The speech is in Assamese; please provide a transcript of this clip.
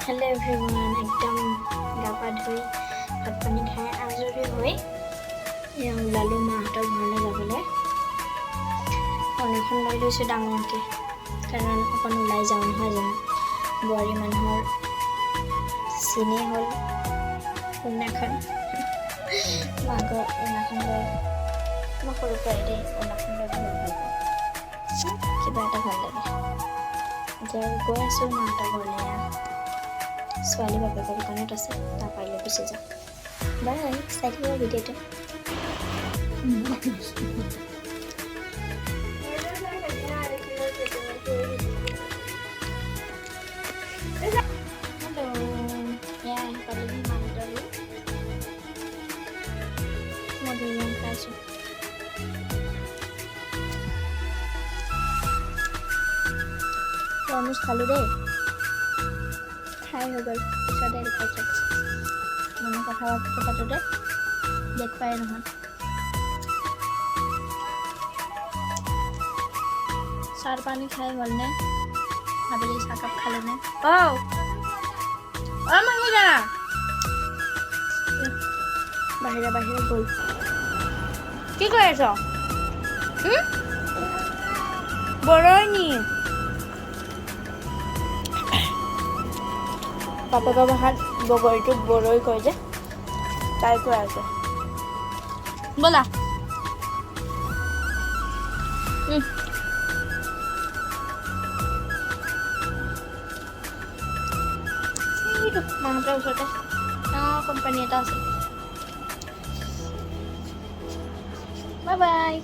हेलो एवरीवन एकदम गা ধুই ভাত পানী খাই আজৰি হৈ ওলালোঁ মাহঁতৰ ঘৰলৈ যাবলৈ। ফোনখন লৈ লৈছোঁ ডাঙৰকৈ, কাৰণ অকণ ওলাই যাওঁ নহয় জানো। বোৱাৰী মানুহৰ চিনেই হ'ল কইনাখন মাকৰ কইনাখন লৈ মই সৰুৰ পৰাই দেই কইনাখন লৈ বহুত ভাল পাওঁ, কিবা এটা ভাল লাগে। এতিয়া গৈ আছোঁ মাহঁতৰ ঘৰলৈ। ছোৱালী বাপেকৰ দোকানত আছে, তাৰ পাৰিলে গুচি যাওঁ। বাই, চাই থাকিব ভিডিঅ'টো। হেল্ল', এয়া পালোহি মাহঁতৰ ঘৰ। মই বিৰিয়ানী খাইছোঁ। তৰমুজ খালোঁ দেই, খাই হৈ গ'ল। পিছতে দেখুৱাইছোঁ মানে কথা পাতোঁতে দেখুৱাই নহয়। চাহ পানী খাই হ'লনে? আবেলি চাহকাপ খালেনে? মানুহজনা বাহিৰে বাহিৰে গ'ল। কি কৰি আছ? বৰৈ নি বাপেকৰ ভাষাত বগৰীটোক বৰৈ কয় যে, তাই কৈ আছে ব'লা। এইটো মাহঁতৰ ওচৰতে ডাঙৰ কোম্পানী এটা আছে। Bye bye.